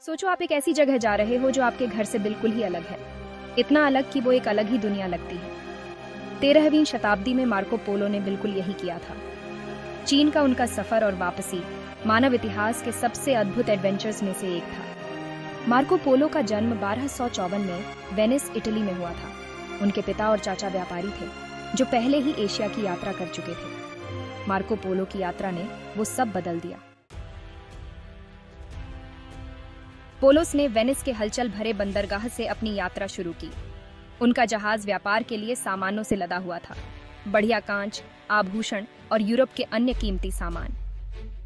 सोचो आप एक ऐसी जगह जा रहे हो जो आपके घर से बिल्कुल ही अलग है। इतना अलग कि वो एक अलग ही दुनिया लगती है। 13वीं शताब्दी में मार्को पोलो ने बिल्कुल यही किया था। चीन का उनका सफर और वापसी मानव इतिहास के सबसे अद्भुत एडवेंचर्स में से एक था। मार्को पोलो का जन्म 1254 में वेनिस, इटली में हुआ था। उनके पिता और चाचा व्यापारी थे जो पहले ही एशिया की यात्रा कर चुके थे। मार्को पोलो की यात्रा ने वो सब बदल दिया। पोलोस ने वेनिस के हलचल भरे बंदरगाह से अपनी यात्रा शुरू की। उनका जहाज व्यापार के लिए सामानों से लदा हुआ था, बढ़िया कांच, आभूषण और यूरोप के अन्य कीमती सामान।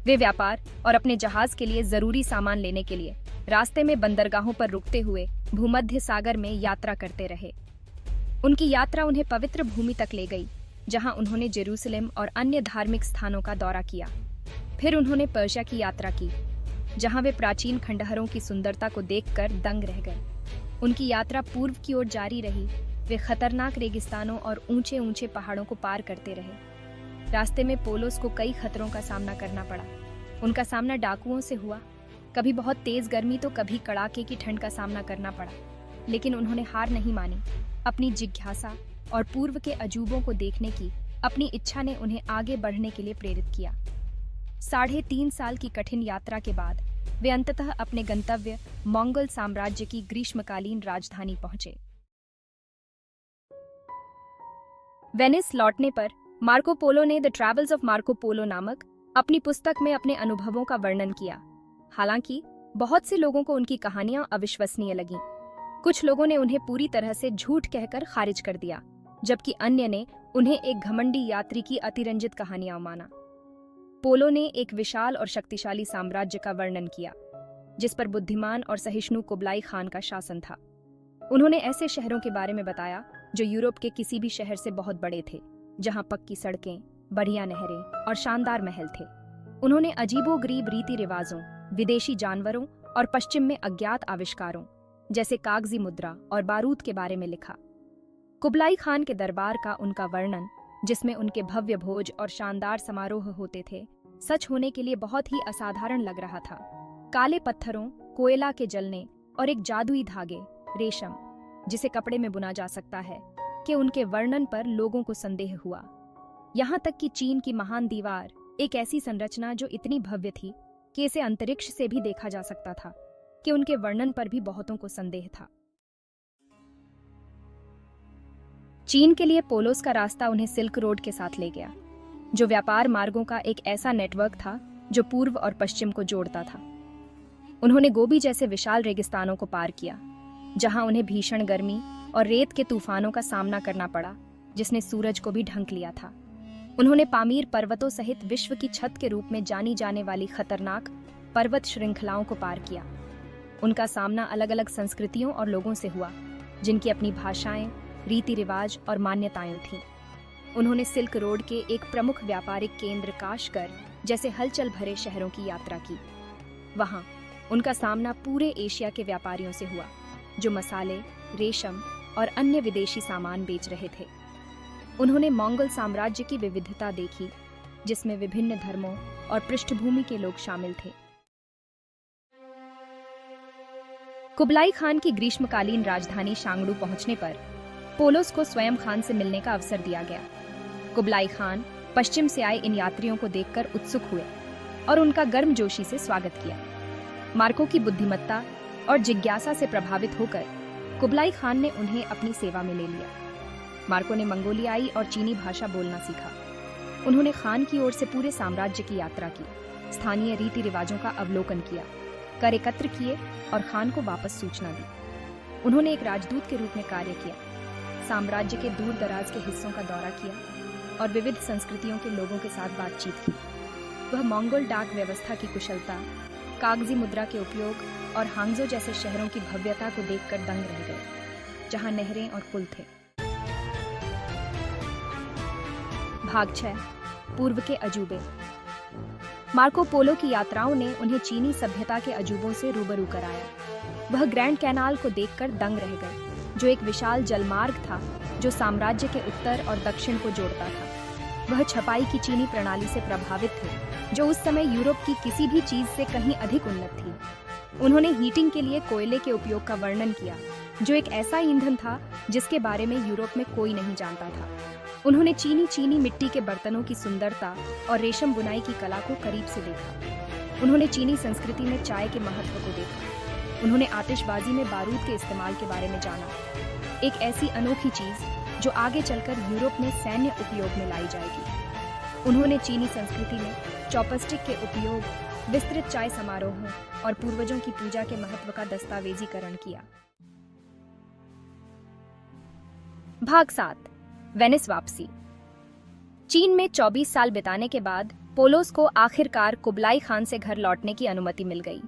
वे व्यापार और अपने जहाज के लिए जरूरी सामान लेने के लिए रास्ते में बंदरगाहों पर रुकते हुए भूमध्य सागर में यात्रा करते रहे। उनकी यात्रा उन्हें पवित्र भूमि तक ले गई, जहां उन्होंने जेरूसलम और अन्य धार्मिक स्थानों का दौरा किया। फिर उन्होंने पर्शिया की यात्रा की, जहां वे प्राचीन खंडहरों की सुंदरता को देखकर दंग रह गए। उनकी यात्रा पूर्व की ओर जारी रही। वे खतरनाक रेगिस्तानों और ऊंचे ऊंचे पहाड़ों को पार करते रहे। रास्ते में पोलोस को कई खतरों का सामना करना पड़ा। उनका सामना डाकुओं से हुआ, कभी बहुत तेज गर्मी तो कभी कड़ाके की ठंड का सामना करना पड़ा। लेकिन उन्होंने हार नहीं मानी। अपनी जिज्ञासा और पूर्व के अजूबों को देखने की अपनी इच्छा ने उन्हें आगे बढ़ने के लिए प्रेरित किया। 3.5 साल की कठिन यात्रा के बाद वे अंततः अपने गंतव्य मंगोल साम्राज्य की ग्रीष्मकालीन राजधानी पहुंचे। वेनिस लौटने पर मार्को पोलो ने the travels of Marco Polo नामक अपनी पुस्तक में अपने अनुभवों का वर्णन किया। हालांकि बहुत से लोगों को उनकी कहानियां अविश्वसनीय लगीं। कुछ लोगों ने उन्हें पूरी तरह से झूठ कहकर खारिज कर दिया, जबकि अन्य ने उन्हें एक घमंडी यात्री की अतिरंजित कहानियां माना। पोलो ने एक विशाल और शक्तिशाली साम्राज्य का वर्णन किया, जिस पर बुद्धिमान और सहिष्णु कुबलाई खान का शासन था। उन्होंने ऐसे शहरों के बारे में बताया जो यूरोप के किसी भी शहर से बहुत बड़े थे, जहां पक्की सड़कें, बढ़िया नहरें और शानदार महल थे। उन्होंने अजीबोगरीब रीति रिवाजों, विदेशी जानवरों और पश्चिम में अज्ञात आविष्कारों जैसे कागजी मुद्रा और बारूद के बारे में लिखा। कुबलाई खान के दरबार का उनका वर्णन, जिसमें उनके भव्य भोज और शानदार समारोह होते थे, सच होने के लिए बहुत ही असाधारण लग रहा था। काले पत्थरों, कोयला के जलने और एक जादुई धागे, रेशम, जिसे कपड़े में बुना जा सकता है, के उनके वर्णन पर लोगों को संदेह हुआ। यहाँ तक कि चीन की महान दीवार, एक ऐसी संरचना जो इतनी भव्य थी कि इसे अंतरिक्ष से भी देखा जा सकता था, कि उनके वर्णन पर भी बहुतों को संदेह था। चीन के लिए पोलोस का रास्ता उन्हें सिल्क रोड के साथ ले गया, जो व्यापार मार्गों का एक ऐसा नेटवर्क था जो पूर्व और पश्चिम को जोड़ता था। उन्होंने गोबी जैसे विशाल रेगिस्तानों को पार किया, जहां उन्हें भीषण गर्मी और रेत के तूफानों का सामना करना पड़ा, जिसने सूरज को भी ढंक लिया था। उन्होंने पामीर पर्वतों सहित विश्व की छत के रूप में जानी जाने वाली खतरनाक पर्वत श्रृंखलाओं को पार किया। उनका सामना अलग अलग संस्कृतियों और लोगों से हुआ, जिनकी अपनी भाषाएं, रीति रिवाज और मान्यताएं थीं। उन्होंने सिल्क रोड के एक प्रमुख व्यापारिक केंद्र काशगर जैसे हलचल भरे शहरों की यात्रा की। वहां उनका सामना पूरे एशिया के व्यापारियों से हुआ, जो मसाले, रेशम और अन्य विदेशी सामान बेच रहे थे। उन्होंने मंगोल साम्राज्य की विविधता देखी, जिसमें विभिन्न धर्मों और पृष्ठभूमि के लोग शामिल थे। कुबलाई खान की ग्रीष्मकालीन राजधानी शांगडू पहुंचने पर पोलोस को स्वयं खान से मिलने का अवसर दिया गया। कुबलाई खान पश्चिम से आए इन यात्रियों को देखकर उत्सुक हुए और उनका गर्मजोशी से स्वागत किया। मार्को की बुद्धिमत्ता और जिज्ञासा से प्रभावित होकर कुबलाई खान ने उन्हें अपनी सेवा में ले लिया। मार्को ने मंगोलियाई और चीनी भाषा बोलना सीखा। उन्होंने खान की ओर से पूरे साम्राज्य की यात्रा की, स्थानीय रीति रिवाजों का अवलोकन किया, कर एकत्र किए और खान को वापस सूचना दी। उन्होंने एक राजदूत के रूप में कार्य किया, साम्राज्य के दूर दराज के हिस्सों का दौरा किया और विविध संस्कृतियों के लोगों के साथ बातचीत की। वह मंगोल डाक व्यवस्था की कुशलता, कागजी मुद्रा के उपयोग और हांगजो जैसे शहरों की भव्यता को देखकर दंग रह गए, जहां नहरें और पुल थे। भाग 6, पूर्व के अजूबे। मार्को पोलो की यात्राओं ने उन्हें चीनी सभ्यता के अजूबों से रूबरू कराया। वह ग्रैंड कैनाल को देखकर दंग रह गए, जो एक विशाल जलमार्ग था जो साम्राज्य के उत्तर और दक्षिण को जोड़ता था। वह छपाई की चीनी प्रणाली से प्रभावित थे, जो उस समय यूरोप की किसी भी चीज से कहीं अधिक उन्नत थी। उन्होंने हीटिंग के लिए कोयले के उपयोग का वर्णन किया, जो एक ऐसा ईंधन था जिसके बारे में यूरोप में कोई नहीं जानता था। उन्होंने चीनी मिट्टी के बर्तनों की सुंदरता और रेशम बुनाई की कला को करीब से देखा। उन्होंने चीनी संस्कृति में चाय के महत्व को देखा। उन्होंने आतिशबाजी में बारूद के इस्तेमाल के बारे में जाना, एक ऐसी अनोखी चीज जो आगे चलकर यूरोप में सैन्य उपयोग में लाई जाएगी। उन्होंने चीनी संस्कृति में चॉपस्टिक के उपयोग, विस्तृत चाय समारोहों और पूर्वजों की पूजा के महत्व का दस्तावेजीकरण किया। भाग 7, वेनिस वापसी। चीन में 24 साल बिताने के बाद पोलोस को आखिरकार कुबलाई खान से घर लौटने की अनुमति मिल गई।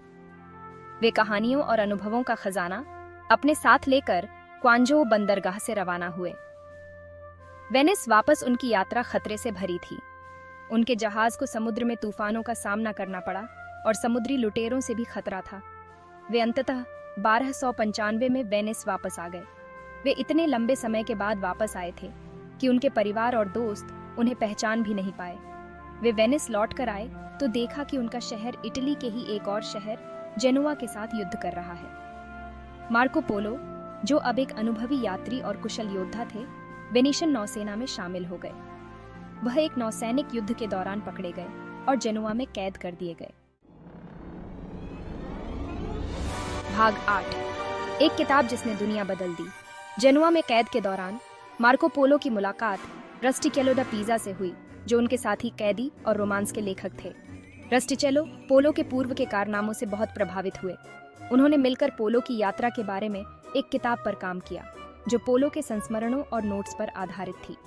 वे कहानियों और अनुभवों का खजाना अपने साथ लेकर क्वांजो बंदरगाह से रवाना हुए। वेनिस वापस उनकी यात्रा खतरे से भरी थी। उनके जहाज को समुद्र में तूफानों का सामना करना पड़ा और समुद्री लुटेरों से भी खतरा था। वे अंततः 1295 में वेनिस वापस आ गए। वे इतने लंबे समय के बाद वापस आए थे कि उनके परिवार और दोस्त उन्हें पहचान भी नहीं पाए। वे वेनिस लौट कर आए तो देखा कि उनका शहर इटली के ही एक और शहर जेनुआ के साथ युद्ध कर रहा है। मार्को पोलो, जो अब एक अनुभवी यात्री और कुशल योद्धा थे, वेनिशियन नौसेना में शामिल हो गए। वह एक नौसैनिक युद्ध के दौरान पकड़े गए और जेनुआ में कैद कर दिए गए। भाग 8, एक किताब जिसने दुनिया बदल दी। जेनुआ में कैद के दौरान मार्को पोलो की मुलाकात रस्टिचेलो दा पिज़ा से हुई, जो उनके साथी कैदी और रोमांस के लेखक थे। रस्टिचेलो पोलो के पूर्व के कारनामों से बहुत प्रभावित हुए। उन्होंने मिलकर पोलो की यात्रा के बारे में एक किताब पर काम किया, जो पोलो के संस्मरणों और नोट्स पर आधारित थी।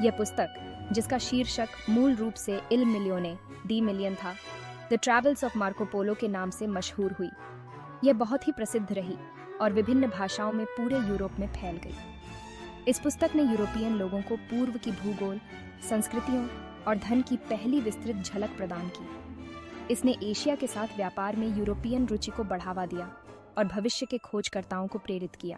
यह पुस्तक, जिसका शीर्षक मूल रूप से इल मिलियोने डी मिलियन था, the travels of Marco Polo के नाम से मशहूर हुई। यह बहुत ही प्रसिद्ध रही और विभिन्न भाषाओं में पूरे यूरोप में फैल गई। इस पुस्तक ने यूरोपियन लोगों को पूर्व की भूगोल, संस्कृतियों और धन की पहली विस्तृत झलक प्रदान की। इसने एशिया के साथ व्यापार में यूरोपियन रुचि को बढ़ावा दिया और भविष्य के खोजकर्ताओं को प्रेरित किया।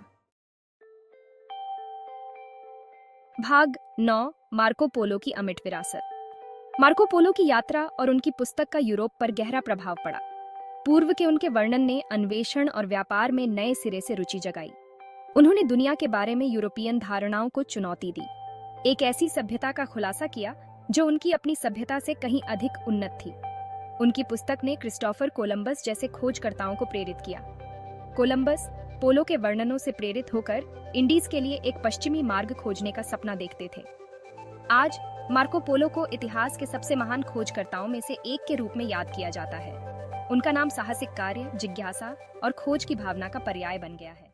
भाग 9, मार्को पोलो की अमिट विरासत। मार्को पोलो की यात्रा और उनकी पुस्तक का यूरोप पर गहरा प्रभाव पड़ा। पूर्व के उनके वर्णन ने अन्वेषण और व्यापार में नए सिरे से रुचि जगाई। उन्होंने दुनिया के बारे में यूरोपियन धारणाओं को चुनौती दी, एक ऐसी सभ्यता का खुलासा किया जो उनकी अपनी सभ्यता से कहीं अधिक उन्नत थी। उनकी पुस्तक ने क्रिस्टोफर कोलंबस जैसे खोजकर्ताओं को प्रेरित किया। कोलंबस पोलो के वर्णनों से प्रेरित होकर इंडीज के लिए एक पश्चिमी मार्ग खोजने का सपना देखते थे। आज मार्को पोलो को इतिहास के सबसे महान खोजकर्ताओं में से एक के रूप में याद किया जाता है। उनका नाम साहसिक कार्य, जिज्ञासा और खोज की भावना का पर्याय बन गया है।